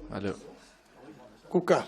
Valeu. Cuca,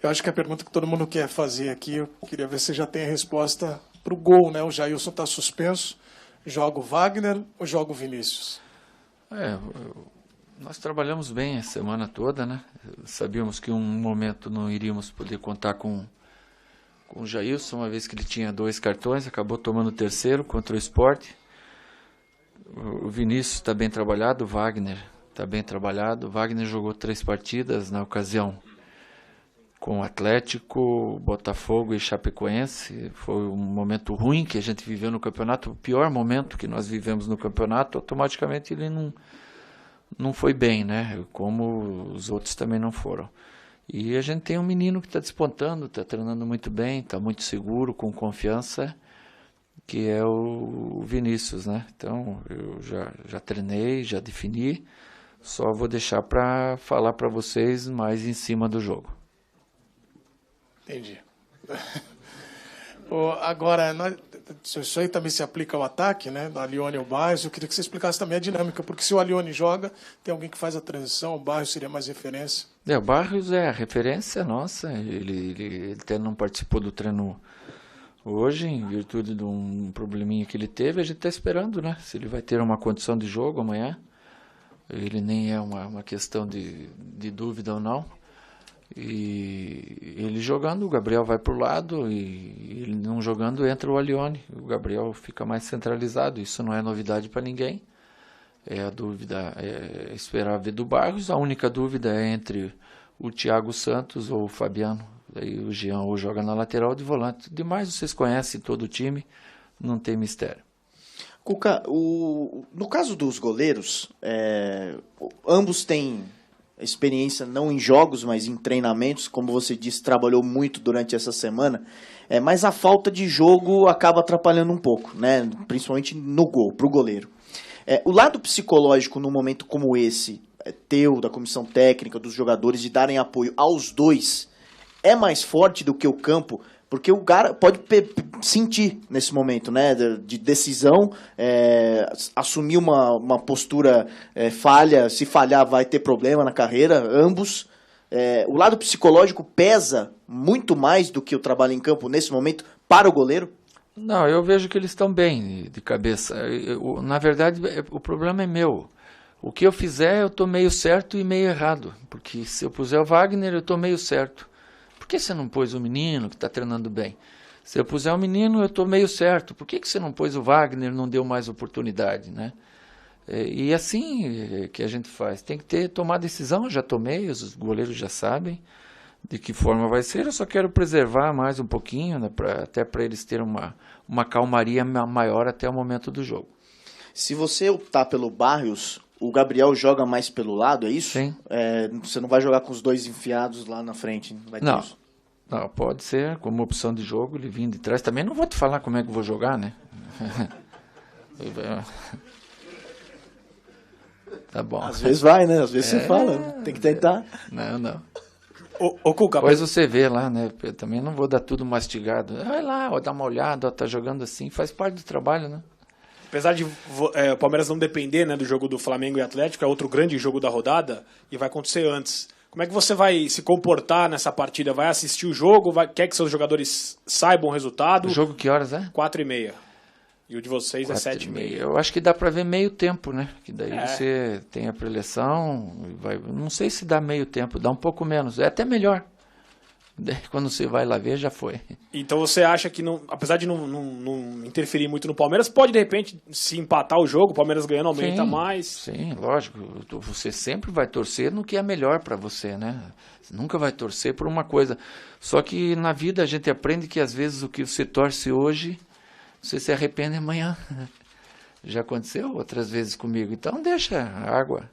eu acho que a pergunta que todo mundo quer fazer aqui, eu queria ver se já tem a resposta para o gol, né? O Jailson está suspenso. Joga o Wagner ou joga o Vinícius? Nós trabalhamos bem a semana toda, né? Sabíamos que um momento não iríamos poder contar com o Jailson, uma vez que ele tinha 2 cartões, acabou tomando o terceiro contra o Sport. O Vinícius está bem trabalhado, o Wagner está bem trabalhado. O Wagner jogou 3 partidas na ocasião com o Atlético, Botafogo e Chapecoense. Foi um momento ruim que a gente viveu no campeonato, o pior momento que nós vivemos no campeonato. Automaticamente ele não foi bem, né? Como os outros também não foram. E a gente tem um menino que está despontando, está treinando muito bem, está muito seguro, com confiança, que é o Vinícius, né? Então, eu já treinei, já defini, só vou deixar para falar para vocês mais em cima do jogo. Entendi. Agora, isso aí também se aplica ao ataque, né? Do Alione ao Barrios. Eu queria que você explicasse também a dinâmica, porque se o Alione joga, tem alguém que faz a transição, o Barrios seria mais referência. O Barrios é a referência nossa, ele até não participou do treino hoje, em virtude de um probleminha que ele teve. A gente está esperando, né? Se ele vai ter uma condição de jogo amanhã. Ele nem é uma questão de dúvida ou não. E ele jogando, o Gabriel vai para o lado, e ele não jogando, entra o Alione. O Gabriel fica mais centralizado, isso não é novidade para ninguém. A dúvida é esperar ver do Barros. A única dúvida é entre o Thiago Santos ou o Fabiano. Daí o Jean ou joga na lateral de volante. Demais vocês conhecem todo o time, não tem mistério. Cuca, no caso dos goleiros, ambos têm experiência não em jogos, mas em treinamentos. Como você disse, trabalhou muito durante essa semana, mas a falta de jogo acaba atrapalhando um pouco, né? Principalmente no gol, para o goleiro. O lado psicológico num momento como esse, teu, da comissão técnica, dos jogadores, de darem apoio aos dois, é mais forte do que o campo, porque o cara pode sentir nesse momento, né, de decisão, assumir uma postura falha. Se falhar vai ter problema na carreira, ambos. O lado psicológico pesa muito mais do que o trabalho em campo nesse momento para o goleiro? Não, eu vejo que eles estão bem de cabeça. Na verdade, o problema é meu. O que eu fizer, eu estou meio certo e meio errado. Porque se eu puser o Wagner, eu estou meio certo. Por que você não pôs o menino que está treinando bem? Se eu puser o menino, eu estou meio certo. Por que você não pôs o Wagner e não deu mais oportunidade, né? E assim que a gente faz. Tem que tomar decisão, eu já tomei, os goleiros já sabem de que forma vai ser. Eu só quero preservar mais um pouquinho, né, até para eles terem uma calmaria maior até o momento do jogo. Se você optar pelo Barrios, o Gabriel joga mais pelo lado, é isso? Sim. Você não vai jogar com os dois enfiados lá na frente? Vai ter não. Isso? Não, pode ser como opção de jogo, ele vindo de trás. Também não vou te falar como é que eu vou jogar, né? Tá bom. Às vezes vai, né? Às vezes você fala, tem que tentar. Não. Ô, Cuca, depois você vê lá, né? Eu também não vou dar tudo mastigado. Vai lá, dá uma olhada, tá jogando assim, faz parte do trabalho, né? Apesar de o Palmeiras não depender, né, do jogo do Flamengo e Atlético, é outro grande jogo da rodada e vai acontecer antes. Como é que você vai se comportar nessa partida? Vai assistir o jogo? Quer que seus jogadores saibam o resultado? O jogo que horas é? 4h30. E o de vocês é 7h30. Eu acho que dá para ver meio tempo, né? Que daí você tem a preleção, não sei se dá meio tempo, dá um pouco menos. É até melhor. Daí, quando você vai lá ver, já foi. Então você acha que, apesar de não interferir muito no Palmeiras, pode de repente se empatar o jogo, o Palmeiras ganhando aumenta mais? Sim, lógico. Você sempre vai torcer no que é melhor para você, né? Você nunca vai torcer por uma coisa. Só que na vida a gente aprende que às vezes o que você torce hoje, você se arrepende amanhã. Já aconteceu outras vezes comigo. Então deixa a água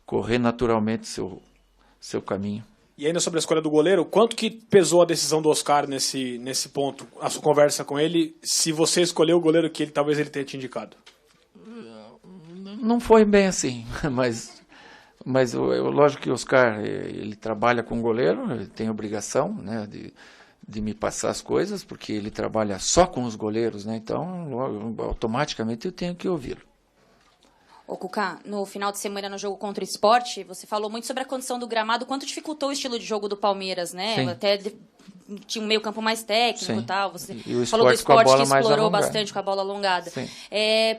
correr naturalmente seu caminho. E ainda sobre a escolha do goleiro, quanto que pesou a decisão do Oscar nesse ponto, a sua conversa com ele, se você escolheu o goleiro que talvez ele tenha te indicado? Não foi bem assim, mas lógico que o Oscar, ele trabalha com goleiro, ele tem obrigação, né, de me passar as coisas, porque ele trabalha só com os goleiros, né, então automaticamente eu tenho que ouvi-lo. Ô, Cuca, no final de semana no jogo contra o Sport, você falou muito sobre a condição do gramado, quanto dificultou o estilo de jogo do Palmeiras, né? Sim. Tinha um meio campo mais técnico e tal. Você E o falou do Sport com a Sport bola que mais explorou alongada. bastante com a bola alongada. Sim.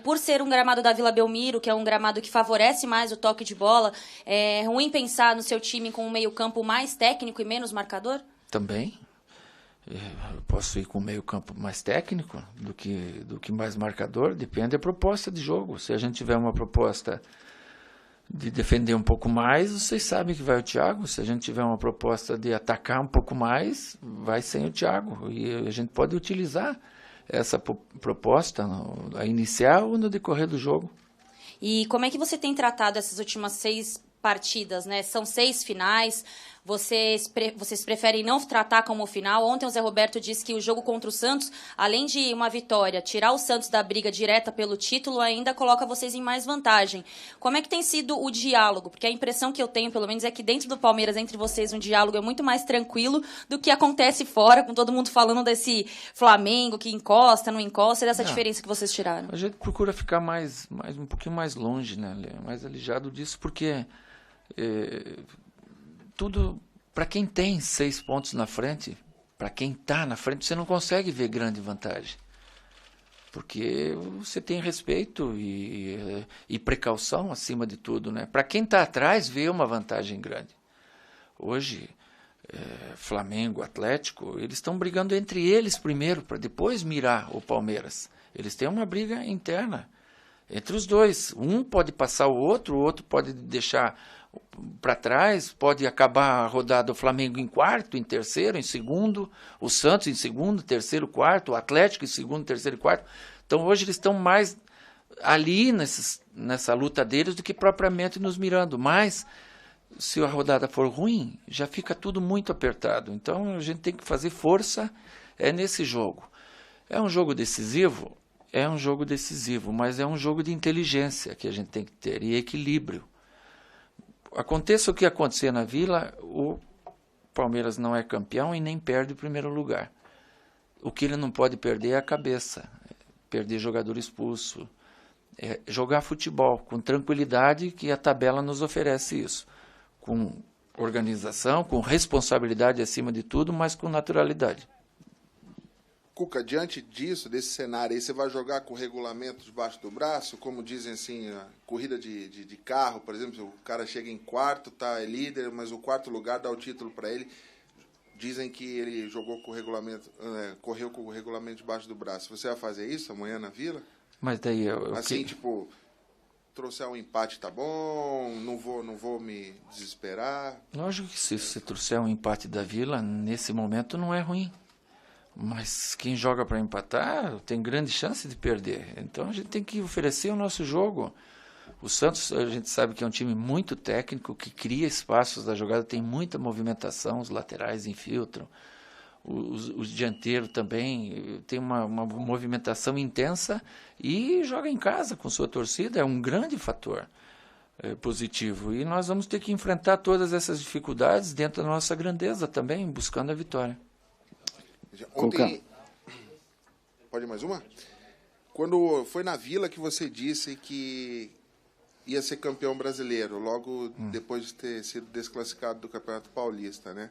Por ser um gramado da Vila Belmiro, que é um gramado que favorece mais o toque de bola, é ruim pensar no seu time com um meio campo mais técnico e menos marcador? Também. Eu posso ir com meio campo mais técnico do que mais marcador, depende da proposta de jogo. Se a gente tiver uma proposta de defender um pouco mais, vocês sabem que vai o Thiago. Se a gente tiver uma proposta de atacar um pouco mais, vai sem o Thiago. E a gente pode utilizar essa proposta a iniciar ou no decorrer do jogo. E como é que você tem tratado essas últimas 6 partidas, né? São 6 finais. Vocês preferem não tratar como final? Ontem o Zé Roberto disse que o jogo contra o Santos, além de uma vitória, tirar o Santos da briga direta pelo título, ainda coloca vocês em mais vantagem. Como é que tem sido o diálogo? Porque a impressão que eu tenho, pelo menos, é que dentro do Palmeiras, entre vocês, um diálogo é muito mais tranquilo do que acontece fora, com todo mundo falando desse Flamengo que encosta, não encosta, e dessa diferença que vocês tiraram. A gente procura ficar um pouquinho mais longe, né? Mais alijado disso, porque tudo, para quem tem 6 pontos na frente, para quem está na frente, você não consegue ver grande vantagem. Porque você tem respeito e precaução acima de tudo, né? Para quem está atrás, vê uma vantagem grande. Hoje, Flamengo, Atlético, eles estão brigando entre eles primeiro, para depois mirar o Palmeiras. Eles têm uma briga interna entre os dois. Um pode passar o outro pode deixar para trás, pode acabar a rodada do Flamengo em quarto, em terceiro, em segundo, o Santos em segundo, terceiro, quarto, o Atlético em segundo, terceiro e quarto. Então hoje eles estão mais ali nessa luta deles do que propriamente nos mirando. Mas se a rodada for ruim, já fica tudo muito apertado. Então a gente tem que fazer força nesse jogo. É um jogo decisivo? É um jogo decisivo, mas é um jogo de inteligência que a gente tem que ter e equilíbrio. Aconteça o que acontecer na Vila, o Palmeiras não é campeão e nem perde o primeiro lugar. O que ele não pode perder é a cabeça, perder jogador expulso, jogar futebol com tranquilidade, que a tabela nos oferece isso, com organização, com responsabilidade acima de tudo, mas com naturalidade. Cuca, diante disso, desse cenário aí, você vai jogar com o regulamento debaixo do braço? Como dizem assim, a corrida de carro, por exemplo, o cara chega em quarto, é líder, mas o quarto lugar dá o título para ele. Dizem que ele jogou com o regulamento, correu com o regulamento debaixo do braço. Você vai fazer isso amanhã na Vila? Mas daí assim, tipo, trouxer um empate tá bom, não vou me desesperar. Lógico que se você trouxer um empate da Vila, nesse momento não é ruim. Mas quem joga para empatar tem grande chance de perder. Então a gente tem que oferecer o nosso jogo. O Santos, a gente sabe que é um time muito técnico, que cria espaços da jogada, tem muita movimentação, os laterais infiltram. Os dianteiros também tem uma movimentação intensa e joga em casa com sua torcida. É um grande fator positivo. E nós vamos ter que enfrentar todas essas dificuldades dentro da nossa grandeza também, buscando a vitória. Ontem, pode mais uma? Quando foi na Vila que você disse que ia ser campeão brasileiro, logo depois de ter sido desclassificado do Campeonato Paulista, né?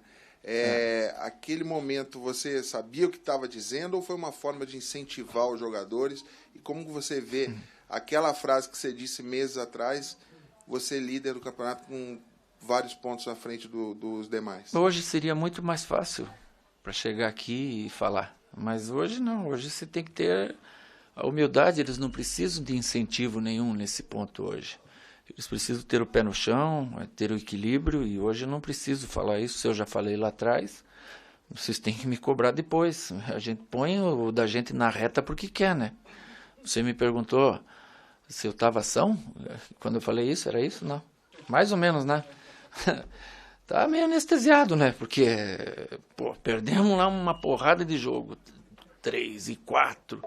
Aquele momento, você sabia o que estava dizendo ou foi uma forma de incentivar os jogadores? E como você vê aquela frase que você disse meses atrás, você líder do campeonato com vários pontos à frente dos demais? Hoje seria muito mais fácil para chegar aqui e falar. Mas hoje não, hoje você tem que ter a humildade, eles não precisam de incentivo nenhum nesse ponto hoje. Eles precisam ter o pé no chão, ter o equilíbrio, e hoje eu não preciso falar isso, se eu já falei lá atrás, vocês têm que me cobrar depois. A gente põe o da gente na reta porque quer, né? Você me perguntou se eu estava ação, quando eu falei isso, era isso? Não. Mais ou menos, né? Tá meio anestesiado, né? Porque, perdemos lá uma porrada de jogo, 3 e 4,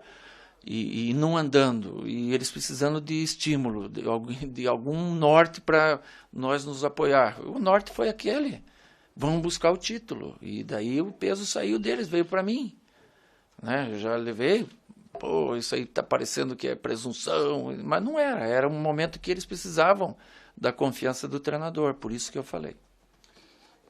e não andando, e eles precisando de estímulo, de algum norte para nós nos apoiar. O norte foi aquele, vão buscar o título, e daí o peso saiu deles, veio para mim. Né? Eu já levei pô, isso aí está parecendo que é presunção, mas não era um momento que eles precisavam da confiança do treinador, por isso que eu falei.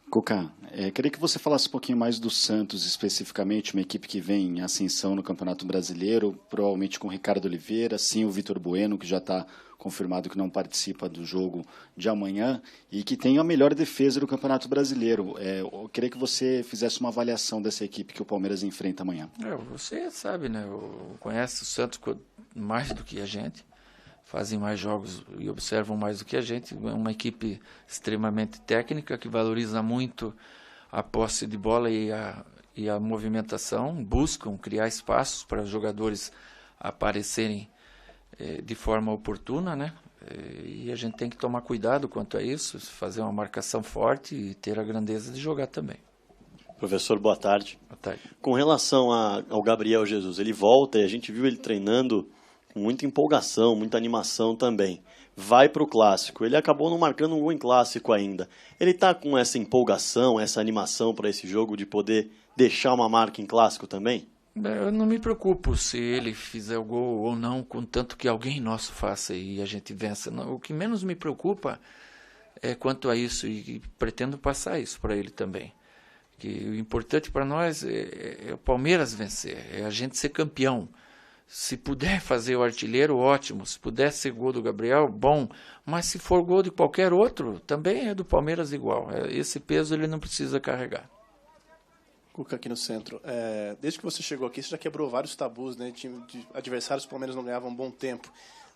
Cuca, queria que você falasse um pouquinho mais do Santos especificamente, uma equipe que vem em ascensão no Campeonato Brasileiro, provavelmente com o Ricardo Oliveira, sim o Vitor Bueno, que já está confirmado que não participa do jogo de amanhã, e que tem a melhor defesa do Campeonato Brasileiro. Eu queria que você fizesse uma avaliação dessa equipe que o Palmeiras enfrenta amanhã. Você sabe, né? Conhece o Santos mais do que a gente. Fazem mais jogos e observam mais do que a gente. É uma equipe extremamente técnica, que valoriza muito a posse de bola e a movimentação. Buscam criar espaços para os jogadores aparecerem de forma oportuna, né? E a gente tem que tomar cuidado quanto a isso, fazer uma marcação forte e ter a grandeza de jogar também. Professor, boa tarde. Boa tarde. Com relação ao Gabriel Jesus, ele volta e a gente viu ele treinando com muita empolgação, muita animação também. Vai para o Clássico. Ele acabou não marcando um gol em Clássico ainda. Ele está com essa empolgação, essa animação para esse jogo de poder deixar uma marca em Clássico também? Eu não me preocupo se ele fizer o gol ou não, contanto que alguém nosso faça e a gente vença. O que menos me preocupa é quanto a isso, e pretendo passar isso para ele também. Que o importante para nós é o Palmeiras vencer, é a gente ser campeão. Se puder fazer o artilheiro, ótimo. Se puder ser gol do Gabriel, bom. Mas se for gol de qualquer outro, também é do Palmeiras igual. Esse peso ele não precisa carregar. Cuca, aqui no centro. Desde que você chegou aqui, você já quebrou vários tabus, né? De adversários, o Palmeiras não ganhava um bom tempo.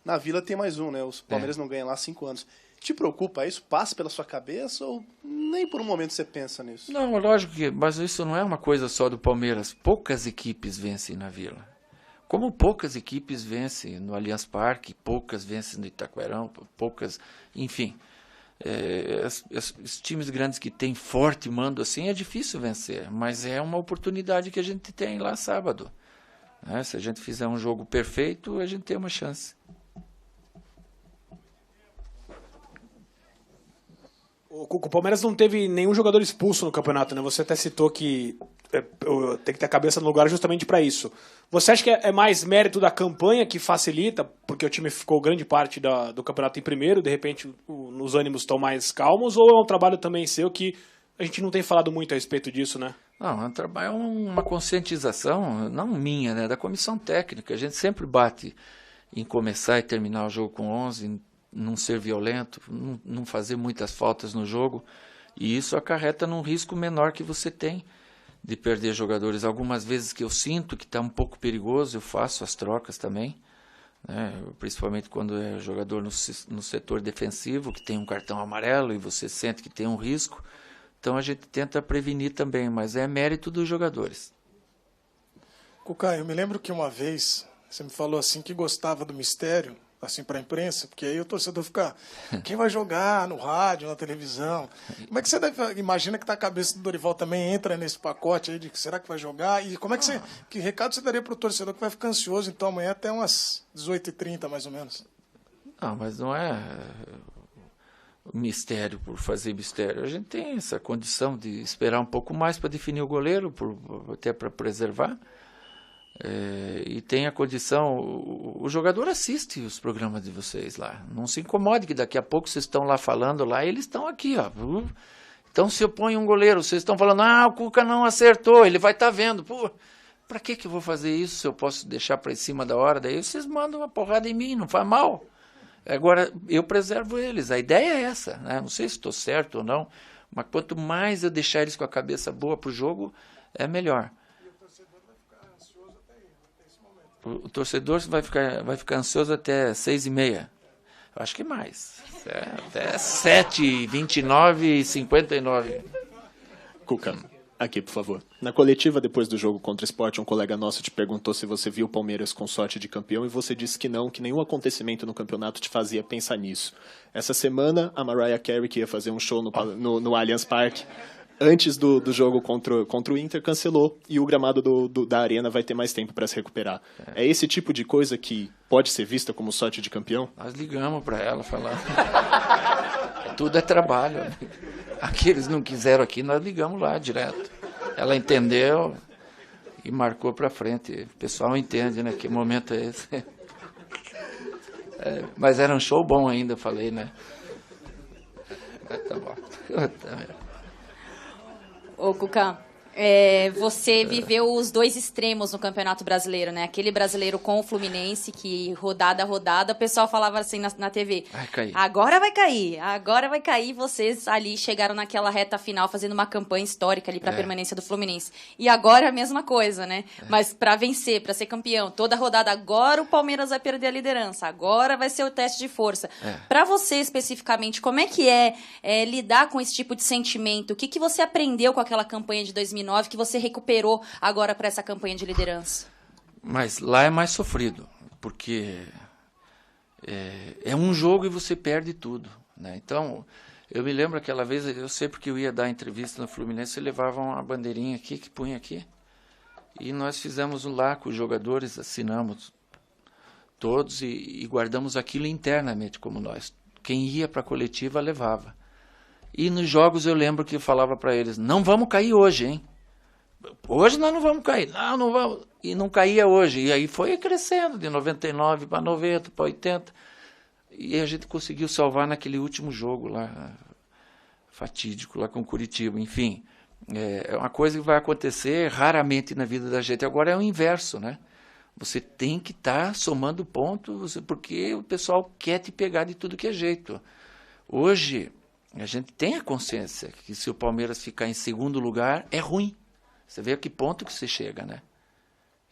Na Vila tem mais um, né? Os Palmeiras não ganham lá há 5 anos. Te preocupa isso? Passa pela sua cabeça ou nem por um momento você pensa nisso? Não, lógico que... Mas isso não é uma coisa só do Palmeiras. Poucas equipes vencem na Vila. Como poucas equipes vencem no Allianz Parque, poucas vencem no Itaquerão, poucas, enfim. Os times grandes que têm forte mando assim é difícil vencer, mas é uma oportunidade que a gente tem lá sábado. Né? Se a gente fizer um jogo perfeito, a gente tem uma chance. O Palmeiras não teve nenhum jogador expulso no campeonato, né? Você até citou que tem que ter a cabeça no lugar justamente para isso. Você acha que é mais mérito da campanha que facilita, porque o time ficou grande parte do campeonato em primeiro, de repente os ânimos estão mais calmos, ou é um trabalho também seu que a gente não tem falado muito a respeito disso, né? Não, é um trabalho, é uma conscientização, não minha, né? Da comissão técnica. A gente sempre bate em começar e terminar o jogo com 11, não ser violento, não fazer muitas faltas no jogo, e isso acarreta num risco menor que você tem de perder jogadores. Algumas vezes que eu sinto que está um pouco perigoso, eu faço as trocas também, né? Principalmente quando é jogador no setor defensivo, que tem um cartão amarelo e você sente que tem um risco. Então a gente tenta prevenir também, mas é mérito dos jogadores. Cuca, eu me lembro que uma vez você me falou assim que gostava do mistério, assim, para a imprensa, porque aí o torcedor fica, quem vai jogar no rádio, na televisão? Como é que você imagina que a cabeça do Dorival também entra nesse pacote aí de será que vai jogar? E como é que que recado você daria para o torcedor que vai ficar ansioso, então, amanhã até umas 18h30, mais ou menos? Não, mas não é mistério por fazer mistério. A gente tem essa condição de esperar um pouco mais para definir o goleiro, até para preservar. E tem a condição, o jogador assiste os programas de vocês lá, não se incomode que daqui a pouco vocês estão lá falando lá e eles estão aqui, ó. Então se eu ponho um goleiro, vocês estão falando, o Cuca não acertou, ele vai estar vendo, para que eu vou fazer isso se eu posso deixar para em cima da hora? Daí vocês mandam uma porrada em mim, não faz mal. Agora eu preservo eles, a ideia é essa, né? Não sei se estou certo ou não, mas quanto mais eu deixar eles com a cabeça boa pro jogo, é melhor. O torcedor vai ficar ansioso até 6h30. Eu acho que mais. Até 7h29 e 59. Cuca, aqui, por favor. Na coletiva, depois do jogo contra o Sport, um colega nosso te perguntou se você viu o Palmeiras com sorte de campeão e você disse que não, que nenhum acontecimento no campeonato te fazia pensar nisso. Essa semana, a Mariah Carey, que ia fazer um show no Allianz Parque, antes do jogo contra o Inter, cancelou e o gramado da Arena vai ter mais tempo para se recuperar. É esse tipo de coisa que pode ser vista como sorte de campeão? Nós ligamos para ela falando. Tudo é trabalho. Aqui eles não quiseram aqui, nós ligamos lá direto. Ela entendeu. e marcou para frente. O pessoal entende, né? Que momento é esse. Mas era um show bom ainda, eu falei, né? Tá bom. Ô, Cuca, você viveu os dois extremos no Campeonato Brasileiro, né? Aquele brasileiro com o Fluminense, que rodada a rodada, o pessoal falava assim na TV. Vai cair. Agora vai cair, agora vai cair. Vocês ali chegaram naquela reta final fazendo uma campanha histórica ali para a permanência do Fluminense. E agora é a mesma coisa, né? Mas para vencer, para ser campeão, toda rodada, agora o Palmeiras vai perder a liderança, agora vai ser o teste de força. Para você especificamente, como é que é lidar com esse tipo de sentimento? O que você aprendeu com aquela campanha de 2009 que você recuperou agora para essa campanha de liderança? Mas lá é mais sofrido, porque é um jogo e você perde tudo, né? Então, eu me lembro aquela vez, eu sei porque eu ia dar entrevista no Fluminense, levavam uma bandeirinha aqui, que punha aqui, e nós fizemos lá com os jogadores, assinamos todos e guardamos aquilo internamente como nós. Quem ia para a coletiva levava. E nos jogos eu lembro que eu falava para eles, não vamos cair hoje, hein? Hoje nós não vamos cair. Não vamos. E não caía hoje. E aí foi crescendo, de 99 para 90, para 80. E a gente conseguiu salvar naquele último jogo lá, fatídico, lá com Curitiba. Enfim, é uma coisa que vai acontecer raramente na vida da gente. Agora é o inverso, né? Você tem que estar somando pontos, porque o pessoal quer te pegar de tudo que é jeito. Hoje, a gente tem a consciência que se o Palmeiras ficar em segundo lugar, é ruim. Você vê a que ponto que você chega, né?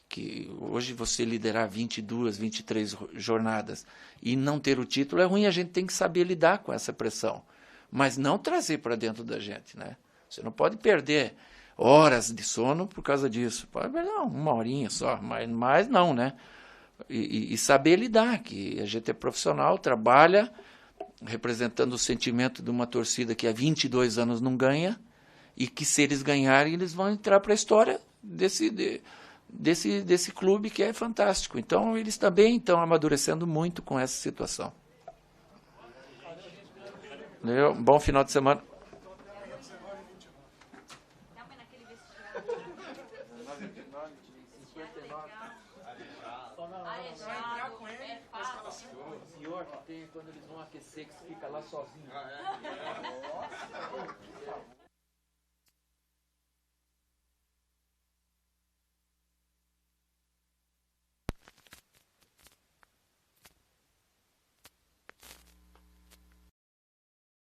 Que hoje você liderar 22, 23 jornadas e não ter o título é ruim, a gente tem que saber lidar com essa pressão. Mas não trazer para dentro da gente, né? Você não pode perder horas de sono por causa disso. Pode perder uma horinha só, mas não, né? E saber lidar, que a gente é profissional, trabalha representando o sentimento de uma torcida que há 22 anos não ganha, e que se eles ganharem, eles vão entrar para a história desse clube que é fantástico. Então, eles também estão amadurecendo muito com essa situação. Bom final de semana. Senhor que tem quando eles vão aquecer, que fica lá sozinho.